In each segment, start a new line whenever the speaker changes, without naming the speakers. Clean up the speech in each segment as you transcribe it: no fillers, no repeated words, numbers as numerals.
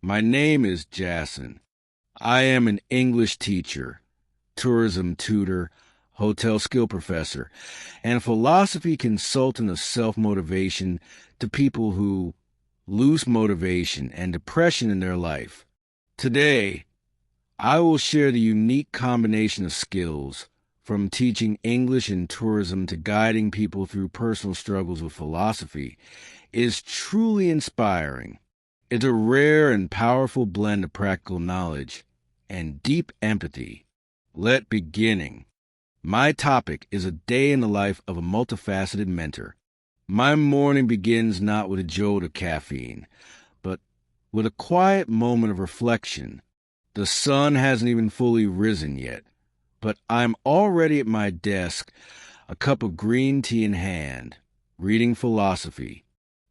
My name is Jason. I am an English teacher, tourism tutor, hotel skill professor, and philosophy consultant of self-motivation to people who lose motivation and depression in their life. Today, I will share the unique combination of skills, from teaching English and tourism to guiding people through personal struggles with philosophy, is truly inspiring. It's a rare and powerful blend of practical knowledge and deep empathy. Let beginning. My topic is a day in the life of a multifaceted mentor. My morning begins not with a jolt of caffeine, but with a quiet moment of reflection. The sun hasn't even fully risen yet, but I'm already at my desk, a cup of green tea in hand, reading philosophy.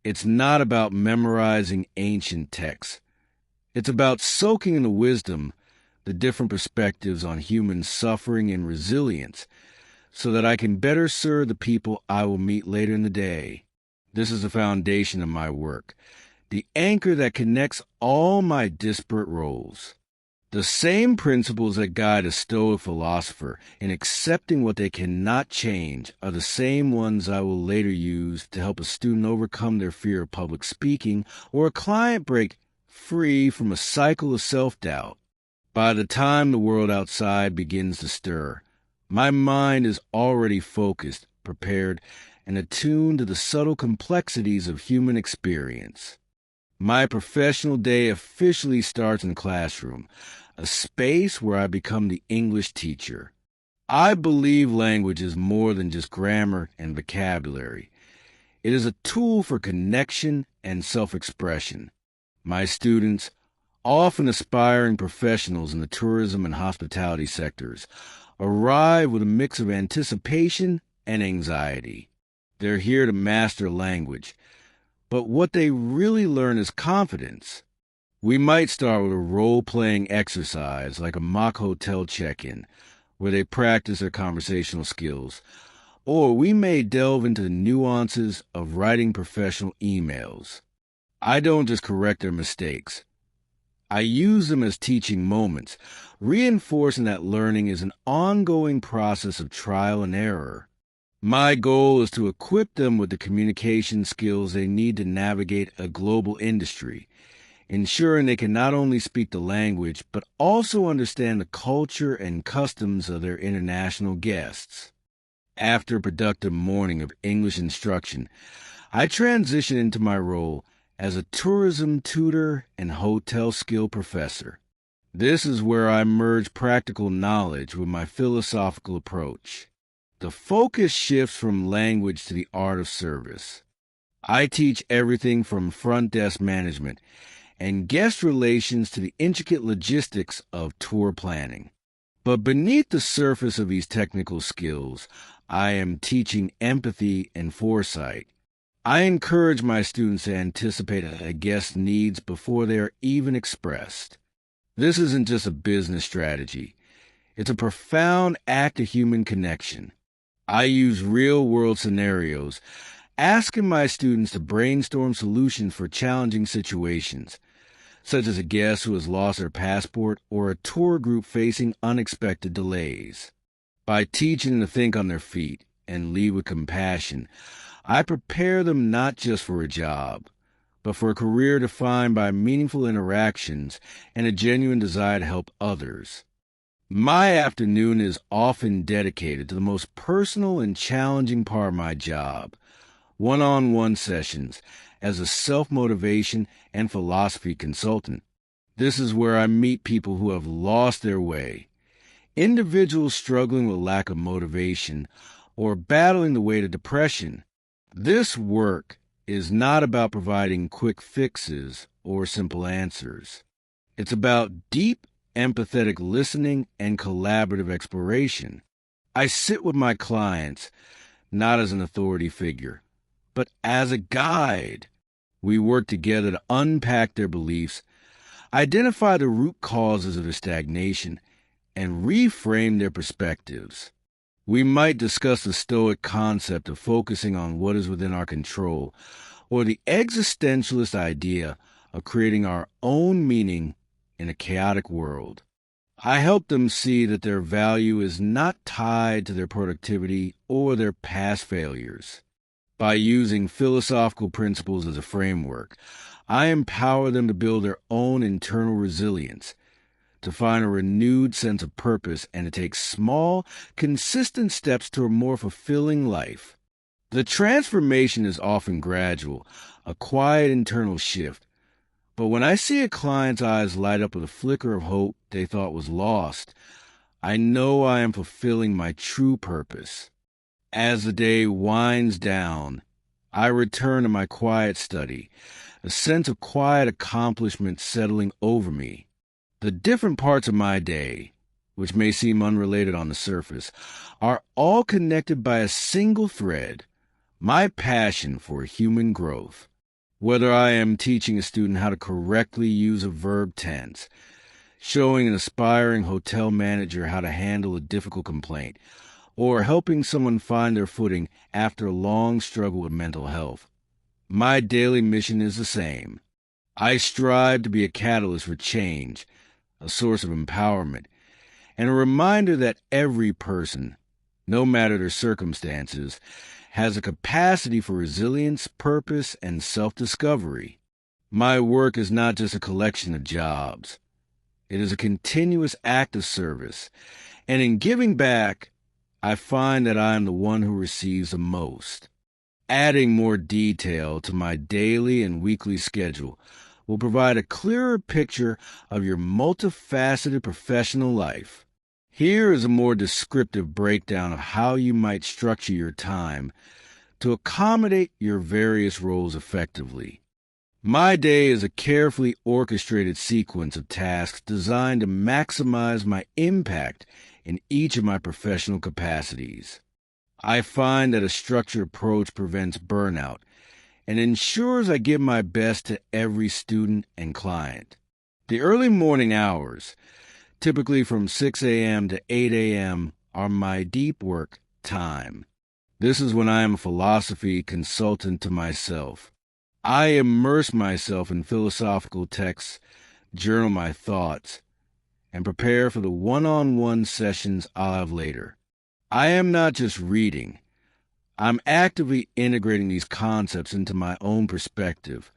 It's not about memorizing ancient texts. It's about soaking in the wisdom, the different perspectives on human suffering and resilience, so that I can better serve the people I will meet later in the day. This is the foundation of my work, the anchor that connects all my disparate roles. The same principles that guide a Stoic philosopher in accepting what they cannot change are the same ones I will later use to help a student overcome their fear of public speaking or a client break free from a cycle of self-doubt. By the time the world outside begins to stir, my mind is already focused, prepared, and attuned to the subtle complexities of human experience. My professional day officially starts in the classroom, a space where I become the English teacher. I believe language is more than just grammar and vocabulary. It is a tool for connection and self-expression. My students, often aspiring professionals in the tourism and hospitality sectors, arrive with a mix of anticipation and anxiety. They're here to master language, but what they really learn is confidence. We might start with a role-playing exercise like a mock hotel check-in, where they practice their conversational skills, or we may delve into the nuances of writing professional emails. I don't just correct their mistakes. I use them as teaching moments, reinforcing that learning is an ongoing process of trial and error. My goal is to equip them with the communication skills they need to navigate a global industry, ensuring they can not only speak the language, but also understand the culture and customs of their international guests. After a productive morning of English instruction, I transition into my role as a tourism tutor and hotel skill professor. This is where I merge practical knowledge with my philosophical approach. The focus shifts from language to the art of service. I teach everything from front desk management and guest relations to the intricate logistics of tour planning. But beneath the surface of these technical skills, I am teaching empathy and foresight. I encourage my students to anticipate a guest's needs before they are even expressed. This isn't just a business strategy. It's a profound act of human connection. I use real-world scenarios, asking my students to brainstorm solutions for challenging situations, such as a guest who has lost their passport or a tour group facing unexpected delays. By teaching them to think on their feet and lead with compassion, I prepare them not just for a job, but for a career defined by meaningful interactions and a genuine desire to help others. My afternoon is often dedicated to the most personal and challenging part of my job, one-on-one sessions as a self-motivation and philosophy consultant. This is where I meet people who have lost their way, individuals struggling with lack of motivation or battling the weight of depression. This work is not about providing quick fixes or simple answers. It's about deep, empathetic listening and collaborative exploration. I sit with my clients, not as an authority figure, but as a guide. We work together to unpack their beliefs, identify the root causes of their stagnation, and reframe their perspectives. We might discuss the Stoic concept of focusing on what is within our control, or the existentialist idea of creating our own meaning in a chaotic world. I help them see that their value is not tied to their productivity or their past failures. By using philosophical principles as a framework, I empower them to build their own internal resilience, to find a renewed sense of purpose, and to take small, consistent steps to a more fulfilling life. The transformation is often gradual, a quiet internal shift. But when I see a client's eyes light up with a flicker of hope they thought was lost, I know I am fulfilling my true purpose. As the day winds down, I return to my quiet study, a sense of quiet accomplishment settling over me. The different parts of my day, which may seem unrelated on the surface, are all connected by a single thread: my passion for human growth. Whether I am teaching a student how to correctly use a verb tense, showing an aspiring hotel manager how to handle a difficult complaint, or helping someone find their footing after a long struggle with mental health, my daily mission is the same. I strive to be a catalyst for change, a source of empowerment, and a reminder that every person, no matter their circumstances, has a capacity for resilience, purpose, and self-discovery. My work is not just a collection of jobs. It is a continuous act of service, and in giving back, I find that I am the one who receives the most. Adding more detail to my daily and weekly schedule will provide a clearer picture of your multifaceted professional life. Here is a more descriptive breakdown of how you might structure your time to accommodate your various roles effectively. My day is a carefully orchestrated sequence of tasks designed to maximize my impact in each of my professional capacities. I find that a structured approach prevents burnout and ensures I give my best to every student and client. The early morning hours, typically from 6 a.m. to 8 a.m., are my deep work time. This is when I am a philosophy consultant to myself. I immerse myself in philosophical texts, journal my thoughts, and prepare for the one-on-one sessions I'll have later. I am not just reading. I'm actively integrating these concepts into my own perspective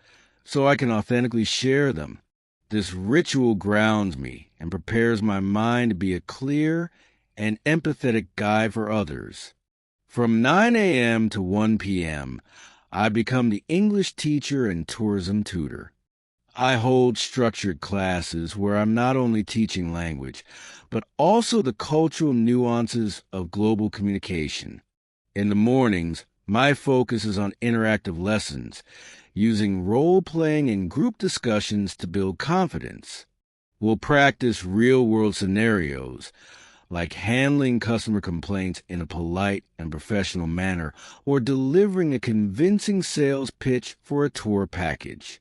so I can authentically share them. This ritual grounds me and prepares my mind to be a clear and empathetic guide for others. From 9 a.m. to 1 p.m., I become the English teacher and tourism tutor. I hold structured classes where I'm not only teaching language, but also the cultural nuances of global communication. In the mornings, my focus is on interactive lessons, using role-playing and group discussions to build confidence. We'll practice real-world scenarios, like handling customer complaints in a polite and professional manner or delivering a convincing sales pitch for a tour package.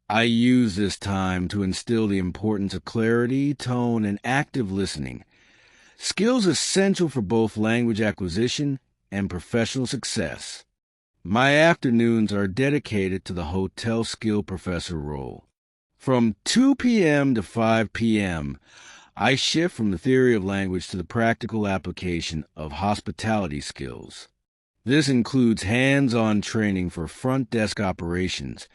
I use this time to instill the importance of clarity, tone, and active listening, skills essential for both language acquisition and professional success. My afternoons are dedicated to the hotel skill professor role. From 2 p.m. to 5 p.m., I shift from the theory of language to the practical application of hospitality skills. This includes hands-on training for front desk operations,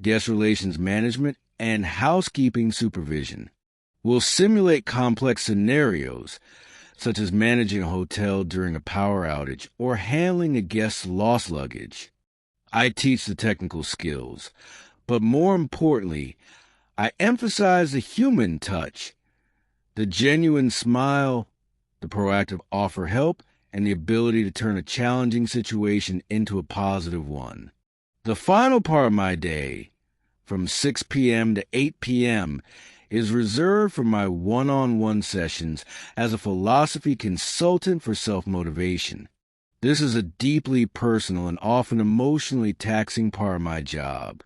guest relations management, and housekeeping supervision. We'll simulate complex scenarios, such as managing a hotel during a power outage or handling a guest's lost luggage. I teach the technical skills, but more importantly, I emphasize the human touch, the genuine smile, the proactive offer help, and the ability to turn a challenging situation into a positive one. The final part of my day, from 6 p.m. to 8 p.m., is reserved for my one-on-one sessions as a philosophy consultant for self-motivation. This is a deeply personal and often emotionally taxing part of my job.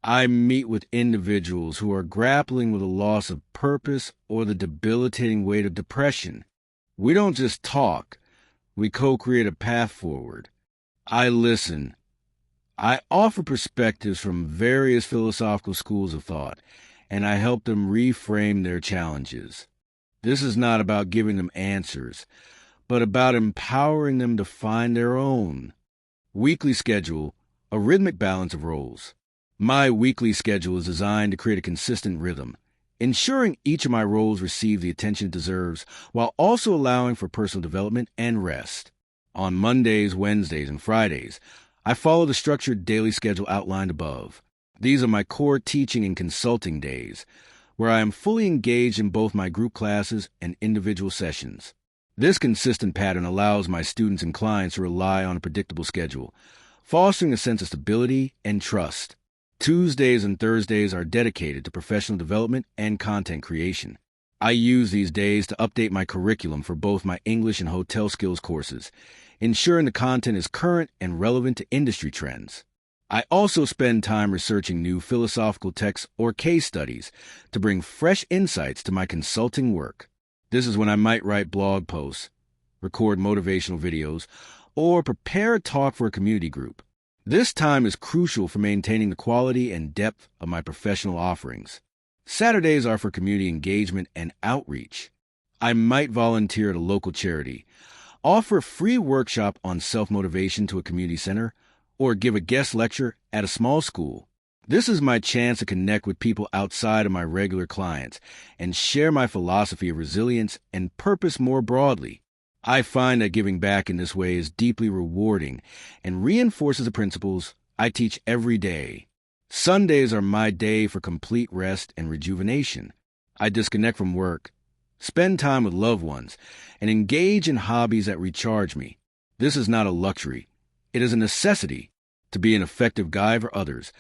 I meet with individuals who are grappling with a loss of purpose or the debilitating weight of depression. We don't just talk, we co-create a path forward. I listen, I offer perspectives from various philosophical schools of thought, and I help them reframe their challenges. This is not about giving them answers, but about empowering them to find their own. Weekly schedule, a rhythmic balance of roles. My weekly schedule is designed to create a consistent rhythm, ensuring each of my roles receive the attention it deserves while also allowing for personal development and rest. On Mondays, Wednesdays, and Fridays, I follow the structured daily schedule outlined above. These are my core teaching and consulting days, where I am fully engaged in both my group classes and individual sessions. This consistent pattern allows my students and clients to rely on a predictable schedule, fostering a sense of stability and trust. Tuesdays and Thursdays are dedicated to professional development and content creation. I use these days to update my curriculum for both my English and hotel skills courses, ensuring the content is current and relevant to industry trends. I also spend time researching new philosophical texts or case studies to bring fresh insights to my consulting work. This is when I might write blog posts, record motivational videos, or prepare a talk for a community group. This time is crucial for maintaining the quality and depth of my professional offerings. Saturdays are for community engagement and outreach. I might volunteer at a local charity, offer a free workshop on self-motivation to a community center, or give a guest lecture at a small school. This is my chance to connect with people outside of my regular clients and share my philosophy of resilience and purpose more broadly. I find that giving back in this way is deeply rewarding and reinforces the principles I teach every day. Sundays are my day for complete rest and rejuvenation. I disconnect from work, spend time with loved ones, and engage in hobbies that recharge me. This is not a luxury. It is a necessity. To be an effective guide for others,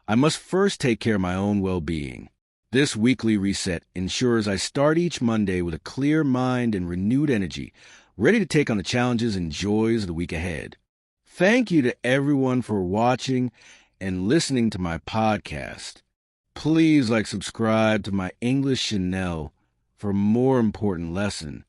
I must first take care of my own well-being. This weekly reset ensures I start each Monday with a clear mind and renewed energy, ready to take on the challenges and joys of the week ahead. Thank you to everyone for watching and listening to my podcast. Please subscribe to my English Chanel for a more important lesson.